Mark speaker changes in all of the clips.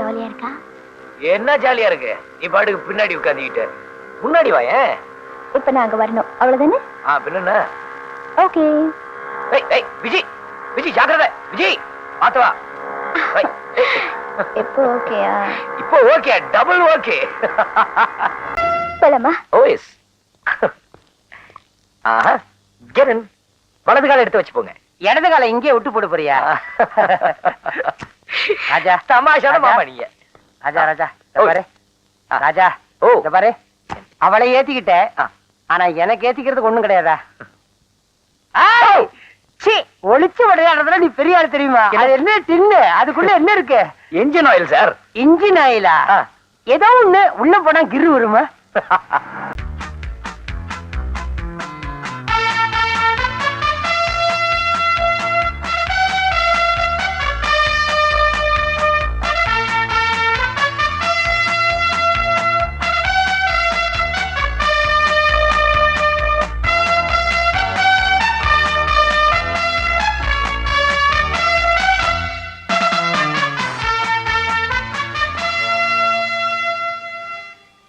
Speaker 1: ஜாலியா இருக்கா?
Speaker 2: என்ன ஜாலியா இருக்கு? நீ பாட்டுக்கு பின்னாடி உட்காந்துக்கிட்டு முன்னாடி வாயேன்.
Speaker 1: இப்ப நாங்க வரணும் அவ்வளவுதானே?
Speaker 2: பின்ன
Speaker 1: ஓகே.
Speaker 2: விஜய் விஜய் ஜாக்கிரதை விஜய் பாத்து வா.
Speaker 1: இப்போ ஓகேயா?
Speaker 2: இப்போ ஓகே, டபுள் ஓகே.
Speaker 1: போலாமா?
Speaker 2: ஓ எஸ். Get in. வலது கால எடுத்து வச்சு போங்க.
Speaker 3: இடது கால இங்கே விட்டு போடு போறியா? ராஜா
Speaker 2: தமாஷான மாமா நீங்க.
Speaker 3: ராஜா ராஜா பாரு ராஜா.
Speaker 2: ஓ
Speaker 3: பாரு, அவளை ஏத்திக்கிட்ட, ஆனா எனக்கு ஏத்திக்கிறதுக்கு ஒண்ணும் கிடையாதா? ஒளிச்சு விளையாடுறதுல நீ பெரிய ஆள் தெரியுமா? அது என்ன டின்னு, அதுக்குள்ள என்ன இருக்கு?
Speaker 2: Engine oil sir.
Speaker 3: இன்ஜின் ஆயிலா? ஏதோ ஒண்ணு உள்ள போனா கிரு வருமா?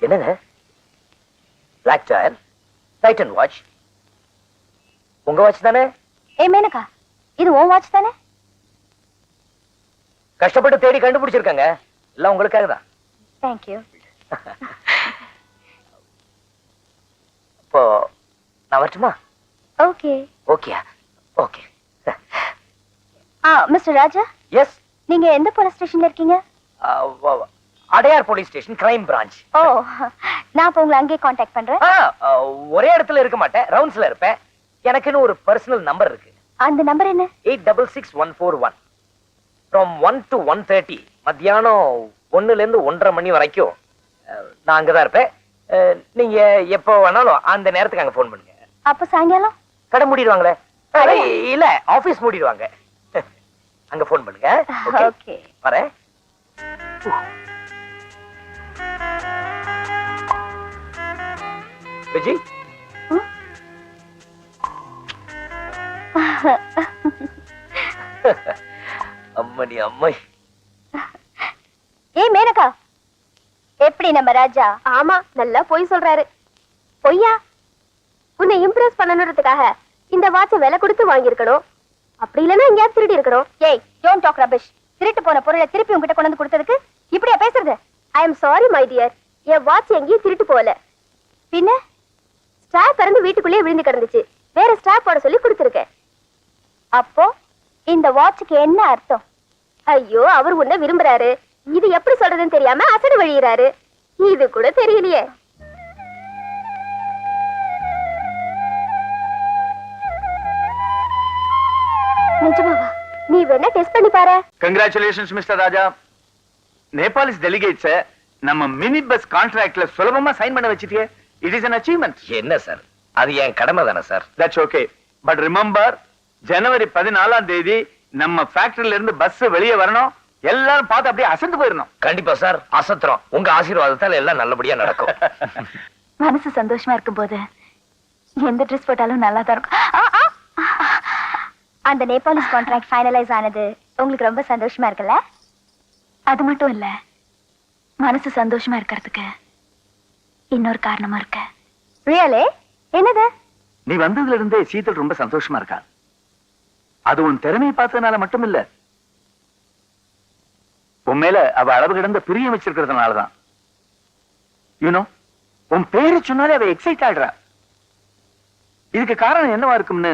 Speaker 2: என்னங்க? Black tyre, Titan watch. உங்க வாட்ச் தானே?
Speaker 1: மேனகா, இது உன் வாட்ச் தானே?
Speaker 2: கஷ்டப்பட்டு தேடி கண்டுபிடிச்சிருக்காங்க. எல்லாம் உங்களுக்காக தான்.
Speaker 1: Thank you.
Speaker 2: இப்போ நான் வரட்டுமா?
Speaker 1: Okay.
Speaker 2: Okay okay.
Speaker 1: Mister Raja.
Speaker 2: Yes.
Speaker 1: நீங்க எந்த போலீஸ் ஸ்டேஷன்ல இருக்கீங்க?
Speaker 2: Adyar police station, crime branch.
Speaker 1: ஓ, நான் இப்ப உங்களை அங்கேயே காண்டாக்ட் பண்றேன்.
Speaker 2: ஒரே இடத்துல இருக்க மாட்டேன், ரவுண்ட்ஸ்ல இருப்பேன். எனக்குன்னு ஒரு பர்சனல் நம்பர் இருக்கு.
Speaker 1: அந்த நம்பர் என்ன?
Speaker 2: 866141. From 1 to 1:30 மத்தியானம் 1ல இருந்து 1:30 மணி வரைக்கும் நான் அங்கதான் இருப்பேன். நீங்க எப்போ வேணாலும் அந்த நேரத்துக்கு அங்க போன் பண்ணுங்க.
Speaker 1: அப்ப சாயங்காலம்
Speaker 2: கடை மூடிடுவாங்களே? இல்ல, ஆபீஸ் மூடிடுவாங்க. அங்க போன் பண்ணுங்க.
Speaker 1: ஓகே,
Speaker 2: வரேன். விஜய், அம்மணி அம்மை.
Speaker 1: மேனகா, எப்படி நம்ம ராஜா? ஆமா, நல்லா பொய் சொல்றாரு. பொய்யா? உன்னை இம்ப்ரெஸ் பண்ணணும்ன்றதுக்காக இந்த வாட்சை விலை கொடுத்து வாங்கியிருக்கணும். அப்படி இல்லைன்னா எங்கேயாவது திருடி இருக்கணும். Don't talk rubbish. திருட்டு போன பொருளை திருப்பி உங்ககிட்ட கொண்டு வந்து கொடுத்ததுக்கு இப்படியா பேசுறது? I am sorry my dear. N watch எங்கேயும் திருட்டு போகல. பின்ன ஸ்டாப் திறந்து வீட்டுக்குள்ளேயே விழுந்து கிடந்துச்சு. வேற ஸ்டாப் போட சொல்லி கொடுத்துருக்கேன். அப்போ இந்த வாட்சுக்கு என்ன அர்த்தம்? ஐயோ, அவர் உன்னை விரும்புறாரு. இது எப்படி சொல்றதுன்னு தெரியாம அசடு வழியிறாரு. இது கூட தெரியலையே. நிஜமாவா? நீ வேணா டெஸ்ட் பண்ணி பாரு.
Speaker 4: Congratulations mister Raja. Nepalese delegates நம்ம மினி பஸ் கான்ட்ராக்ட்ல சுலபமா சைன் பண்ண வச்சிட்டியே. It is an achievement.
Speaker 2: என்ன சார், அது என் கடமை தானே sir.
Speaker 4: That's okay. But remember, ஜனவரி 14ஆம் தேதி நம்ம ஃபேக்டரியில இருந்து பஸ் வெளியே வரணும். எல்லாரும் பார்த்து அப்படியே அசந்து போயிடணும்.
Speaker 2: கண்டிப்பா சார், அசத்துறோம். உங்க ஆசீர்வாதத்தால எல்லாம் நல்லபடியா நடக்கும்.
Speaker 1: மனசு சந்தோஷமா இருக்கும் போது எந்த ட்ரெஸ் போட்டாலும் நல்லா தான் இருக்கும். அந்த நேபாளிஸ் கான்ட்ராக்ட் ஃபைனலைஸ் ஆனது உங்களுக்கு ரொம்ப சந்தோஷமா இருக்குல்ல? அது மட்டும் இல்ல, மனசு சந்தோஷமா இருக்கிறதுக்கு இன்னொரு காரணமா இருக்கு. ரியலே? என்னது?
Speaker 4: நீ வந்ததுல இருந்தே சீதல் ரொம்ப சந்தோஷமா இருக்கா. அது உன் திறமையை பார்த்ததுனால மட்டும் இல்ல, உன் மேல அவ அளவு கிடந்த பிரியம் வச்சிருக்கிறதுனாலதான். யூனோ, உன் பேரு சொன்னாலே அவ எக்ஸைட் ஆடுறா. இதுக்கு காரணம் என்னவா இருக்கும்னு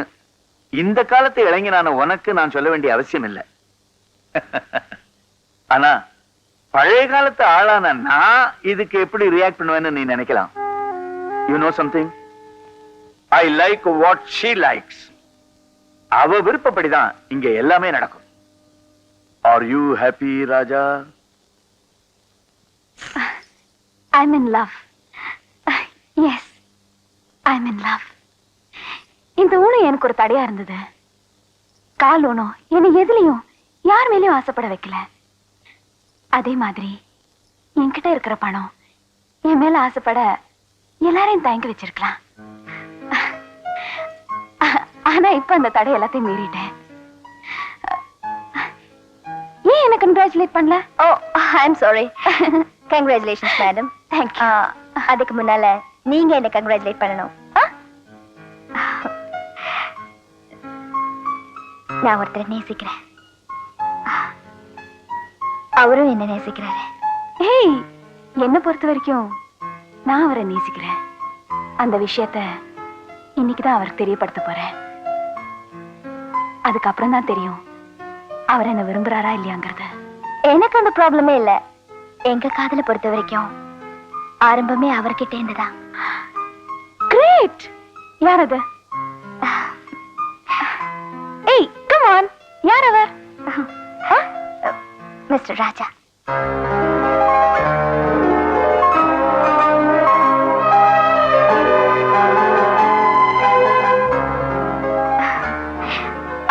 Speaker 4: இந்த காலத்து இளைஞனான உனக்கு நான் சொல்ல வேண்டிய அவசியம் இல்லை. ஆனா பழைய காலத்து ஆளான நான் இதுக்கு எப்படி ரியாக்ட் பண்ணுவேன்னு நீ நினைக்கலாம். You know something, I like what she likes. அவ விருப்பப்படிதான் இங்க எல்லாமே நடக்கும். Are you happy Raja?
Speaker 1: I'm in love. Yes, I'm in love. இந்த ஊனம் எனக்கு ஒரு தடையா இருந்தது. கால் ஊனம் என்னை எதுலயும் யார் மேலயும் ஆசைப்பட வைக்கல. அதே மாதிரி என்கிட்ட இருக்கிற பணம் என் மேல ஆசைப்பட எல்லாரையும் தயங்க வச்சிருக்கலாம். ஆனா இப்ப அந்த தடை எல்லாத்தையும் மீறிட்டேன். ஏன் என்ன கங்க்ராச்சுலேட் பண்ணல? Oh I am sorry. Congratulations madam. Thank you. அதுக்கு முன்னால நீங்க என்ன கங்க்ராச்சுலேட் பண்ணணும். நான் ஒருத்தரை நேசிக்கிறேன், அவரும் என்ன நேசிக்கிறாரு. ஏய், என்ன பொறுத்த வரைக்கும் நான் அவரை நேசிக்கிறேன். அந்த விஷயத்த இன்னைக்குதான் அவருக்கு தெரியப்படுத்த போறேன். அதுக்கப்புறம் தான் தெரியும் அவர் என்ன விரும்புறாரா இல்லையாங்கிறது. எனக்கு அந்த ப்ராப்ளமே இல்ல. எங்க காதலை பொறுத்த வரைக்கும் ஆரம்பமே அவர்கிட்ட இருந்துதான். கிரேட். யார் அது? ஏய் கம் ஆன், யார் அவர்? மிஸ்டர் ராஜா.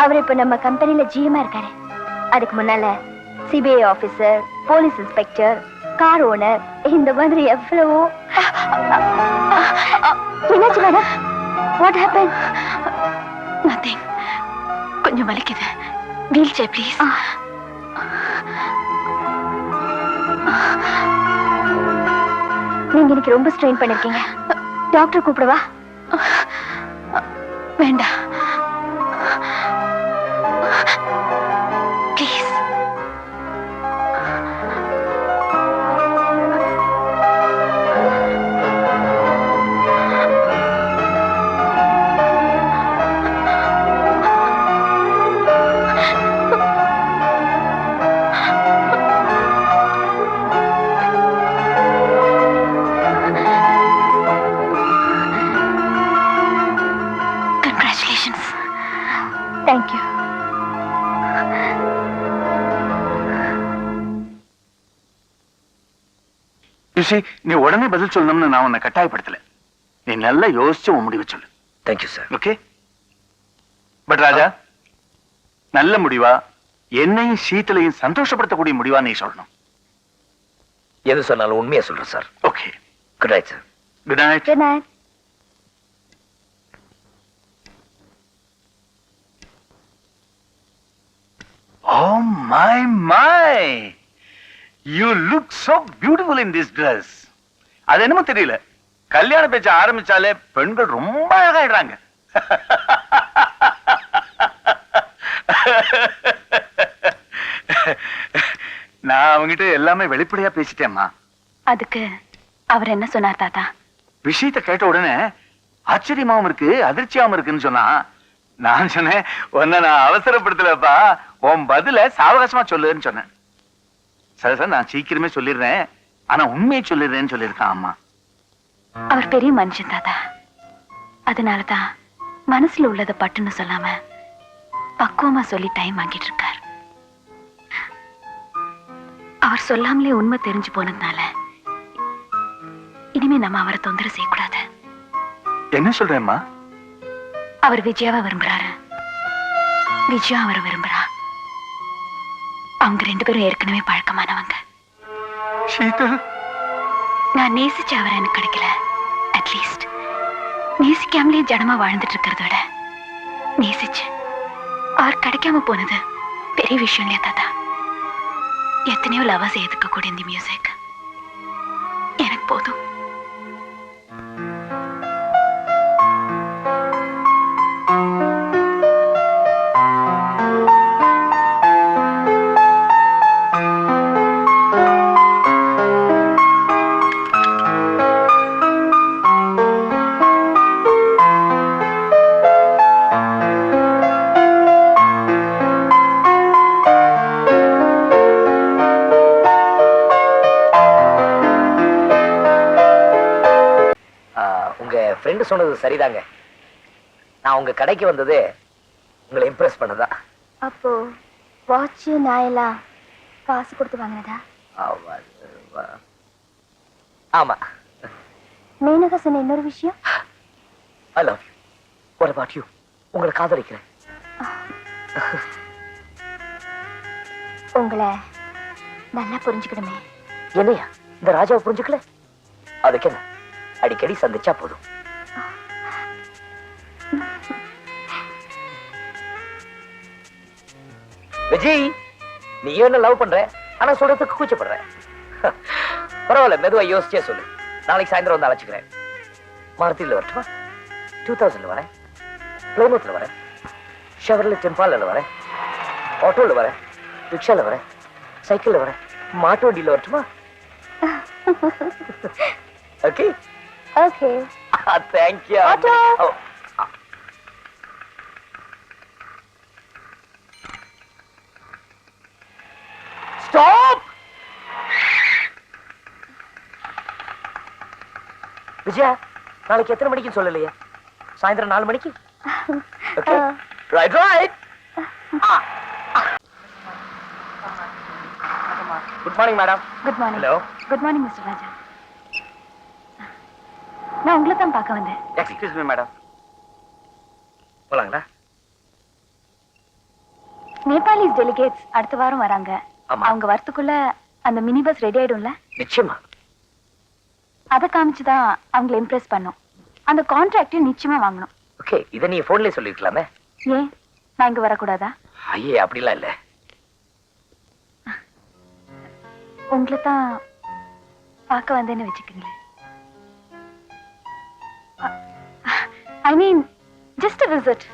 Speaker 1: அவர் இப்ப நம்ம கம்பெனில ஜிஎம்மா இருக்காரு. அதுக்கு முன்னால CBI officer, police inspector, car owner, இந்த மாதிரி எவ்வளவோ. என்னாச்சு மேடம்? What happen? நதிங். கொஞ்சம் வலிக்குது. Wheel chair please. நீங்க எனக்கு ரொம்ப ஸ்ட்ரெயின் பண்ணிருக்கீங்க. டாக்டர் கூப்பிடவா? வேண்டாம் ப்ளீஸ். Thank you.
Speaker 4: நீ உடனே பதில் சொல்லணும்னு நான் உன்னை கட்டாயப்படுத்தல. நீ நல்லா யோசிச்சு உன் முடிவு சொல்லு.
Speaker 2: Thank you sir.
Speaker 4: ஓகே. பட் ராஜா, நல்ல முடிவா, என்னையும் சீத்தலையும் சந்தோஷப்படுத்தக்கூடிய முடிவா நீ சொல்லணும்.
Speaker 2: எது சொன்னாலும் உண்மையா சொல்றேன் sir.
Speaker 4: Okay.
Speaker 2: Good night sir.
Speaker 4: Good night.
Speaker 1: Good night.
Speaker 4: Oh my. You look so beautiful in this dress. அது என்னமோ தெரியல, கல்யாண பேச்ச ஆரம்பிச்சாலே பெண்கள் ரொம்ப அழகாயிடுறாங்க. நான் அவங்கிட்ட எல்லாமே வெளிப்படையா பேசிட்டேம்மா.
Speaker 1: அதுக்கு அவர் என்ன சொன்னார் தாத்தா?
Speaker 4: விஷயத்தை கேட்ட உடனே ஆச்சரியமாவும் இருக்கு, அதிர்ச்சியாவும் இருக்குன்னு சொன்னா, நான் சொன்னேன், உன்னை நான் அவசரப்படுத்தலப்பா, உன் பதில சாவகாசமா சொல்லுன்னு சொன்னேன். சரி சார், நான் சீக்கிரமே சொல்லிடுறேன், ஆனா உண்மையை சொல்லிடுறேன்னு சொல்லியிருக்கான் அம்மா.
Speaker 1: அவர் பெரிய மனுஷன் தாத்தா. அதனாலதான் மனசுல உள்ளத பட்டுன்னு சொல்லாம பக்குவமா சொல்லி டைம் வாங்கிட்டு இருக்கார். அவர் சொல்லாமலே உண்மை தெரிஞ்சு போனதுனால இனிமே நம்ம அவரை தொந்தரவு செய்யக்கூடாது.
Speaker 4: என்ன சொல்றேம்மா?
Speaker 1: அவர் விஜயாவை விரும்புறாரு, விஜயா அவரை விரும்புறா. அவங்க ரெண்டு பேரும் ஏற்கனவே பழக்கமானவங்க.
Speaker 4: சீதல்,
Speaker 1: நான் நேசிச்ச அவர் எனக்கு கிடைக்கல. அட்லீஸ்ட் நேசிக்காமலே ஜனமா வாழ்ந்துட்டு இருக்கிறத விட நேசிச்சு அவர் கிடைக்காம போனது பெரிய விஷயம் இல்லையா தாத்தா? எத்தனையோ லவர்ஸ் எதுக்க கூட இந்த மியூசிக் எனக்கு போதும்.
Speaker 2: ஃப்ரெண்டு சொன்னது சரிதாங்க. நான் உங்க கடைக்கு வந்தது உங்களை இம்ப்ரெஸ் பண்ணதா.
Speaker 1: அப்போ வாட்ச் நான் எல்லாம் காசு கொடுத்து வாங்கினதா?
Speaker 2: ஆமா.
Speaker 1: மேனகா சொன்ன இன்னொரு விஷயம்,
Speaker 2: I love you. What about you? உங்களை காதலிக்கிறேன்.
Speaker 1: உங்களை நல்லா புரிஞ்சுக்கணுமே.
Speaker 2: என்னையா இந்த ராஜாவை புரிஞ்சுக்கல? அதுக்கு என்ன, அடிக்கடி சந்திச்சா போதும். விஜய், நீ என்ன லவ் பண்ற ஆனா சொல்றதுக்கு கூச்சப்படுற. பரவாயில்ல, மெதுவா யோசிச்சே சொல்லு. நாளைக்கு சாயந்தரம் வந்து அழைச்சுக்கிறேன். மாருதியில் வரட்டுமா? 2000 வரேன், பிளைமூத்ல வரேன், ஷெவர்லே டெம்பால வரேன், ஆட்டோல வரேன், ரிக்ஷால வரேன், சைக்கிள்ல வரேன், மாட்டு வண்டியில வரட்டுமா? Okay
Speaker 1: okay.
Speaker 2: Thank you.
Speaker 1: Auto.
Speaker 2: Stop. Vijaya, நாளைக்கு எத்தனை மணிக்கு சொல்லலையே? சாயந்தரம் 4 மணிக்கு. Okay, right right. Good morning madam.
Speaker 5: Good morning.
Speaker 2: Hello.
Speaker 5: Good morning mister Raja. நான் உங்களை தான் பார்க்க வந்தேன்.
Speaker 2: Excuse me madam. போலாங்களா?
Speaker 5: நேபாளிஸ் டெலிகேட்ஸ் அடுத்த வாரம் வராங்க.
Speaker 2: ஆமா.
Speaker 5: அவங்க வரத்துக்குள்ள அந்த மினி பஸ் ரெடி ஆயிடும்ல?
Speaker 2: நிச்சயமா.
Speaker 5: அதை காமிச்சுதான் அவங்களை இம்ப்ரெஸ் பண்ணும். அந்த கான்ட்ராக்டையும் நிச்சயமா வாங்கணும்.
Speaker 2: ஓகே, இதை நீ போன்லயே சொல்லிருக்கலாமே.
Speaker 5: ஏன் நான் இங்க வரக்கூடாதா?
Speaker 2: ஐயே, அப்படிலாம் இல்ல.
Speaker 5: உங்களை தான் பார்க்க வந்தேன்னு வச்சுக்கீங்களேன். ஐ மீன் ஜஸ்ட் விசிட்.